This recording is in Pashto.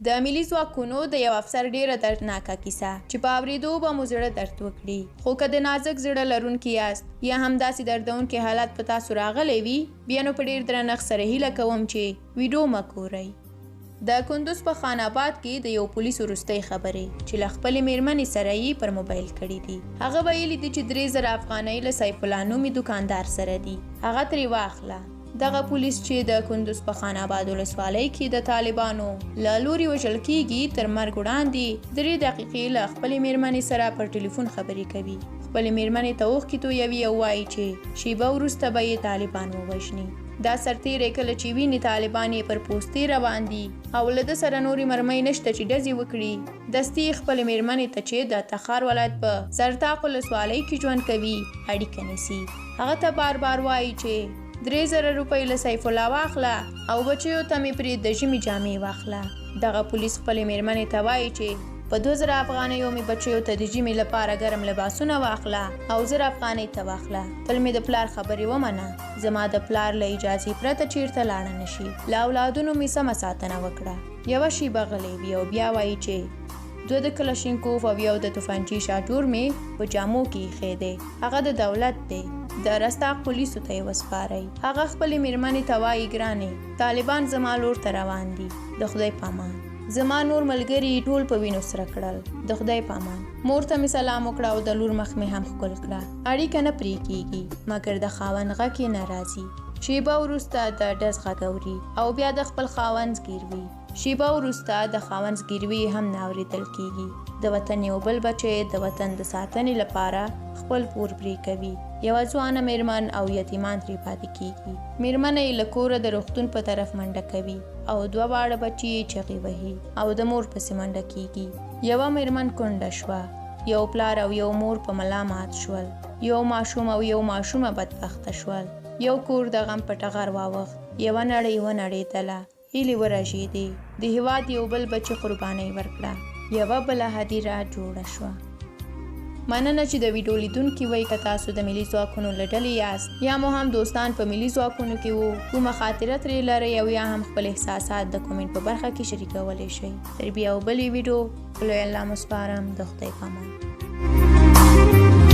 د ملي ځواکونو د یو افسر ډیره دردناکه کیسه چې په اورېدو به مو زړه درد وکړي، خو که د نازک زړه لرونکي یاست یا هم داسې دردونکي حالات په تاسو راغلی وي، بیا نو په ډیر درنښت سره هیله کوم چې ویډیو مه ګورئ. د کندوز په خان آباد کې د یو پولیس وروستۍ خبرې چې له خپلې میرمنې سره یې پر موبایل کړي دي. هغه ویلي دي چې 3000 افغانۍ له سیف الله نومي دکاندار سره دي، هغه ترې واخله. دغه پولیس چې د کندوز په خان آباد ولسوالۍ کې د طالبانو له لوري وژل کیږي، تر مرګ وړاندې 3 دقیقې له خپلې میرمنې سره پر ټلیفون خبرې کوي. خپلې میرمنې ته اوښکې تویوي او وایي چې شیبه وروسته به یې طالبان ووژني. دا سرتیری کله چې ویني طالبان یې پر پوستې روان دي او له ده سره نورې مرمۍ نشته چې ډزې وکړي، دستي خپلې میرمنې ته چې د تخار ولایت په زرتاق ولسوالۍ کې ژوند کوي اړیکه نیسي. هغه ته بار بار وایي چې 3000 روپۍ له سیف الله واخله او بچیو ته مې پرې د ژمي جامې واخله. دغه پولیس خپلې میرمنې ته وایي چې په 2000 افغانیو مې بچیو ته د ژمي لپاره ګرم لباسونه واخله او 1000 افغانۍ ته واخله. تل مې د پلار خبرې ومنه، زما د پلار له اجازې پرته چیرته لاړه نشي، له اولادونو مې سمه ساتنه وکړه. یوه شیبه غلی وي او بیا وایي چې 2 د کلشینکوف او یو د توفانچې شاجور مې په جامو کې ایښی دی، هغه د دولت دی، د رستاق پولیسو ته یې وسپارئ. هغه خپلې میرمنې ته وایي ګرانې، طالبان زما لور ته روان دي، د خدای په امان. زما نور ملګري ټول په وینو سره کړل، د خدای په امان. مور ته مې سلام وکړه او د لور مخ مې هم ښکل کړه. اړیکه نه پرې کیږي مګر د خاوند غږ یې نه راځي. شیبه وروسته د ډز غږ اوري او بیا د خپل خاوند زګیروي. شیبه وروسته د خاوند زګیروي هم نه اورېدل کیږي. د وطن یو بل بچی د وطن د ساتنې لپاره خپل پور پرې کوي. یوه ځوانه میرمن او یتیمان ترې پاتې کیږي. میرمنه یې له کوره د روغتون په طرف منډه کوي او 2 واړه بچي یې چغې وهي او د مور پسې منډه کیږي. یوه میرمن کونډه شوه، یو پلار او یو مور په ملا مات شول، یو ماشوم او یو ماشومه بدبخته شول، یو کور د غم په ټغر واوښت، یوه نړۍ ونړېدله، هیلې ورژېدې، د هېواد یو بل بچي قربانۍ ورکړه، یوه بله هدیره جوړه شوه. مننه چې د ویډیو لیدونکي وئ. که تاسو د ملي ځواکونو له ډلې یاست یا مو هم دوستان په ملي ځواکونو کې وو، کومه خاطره ترې لرئ او یا هم خپل احساسات د کومنټ په برخه کې شریکولی شئ. تر بیا یو بلې ویډیو په لوی الله مو سپارم. د خدای په امان.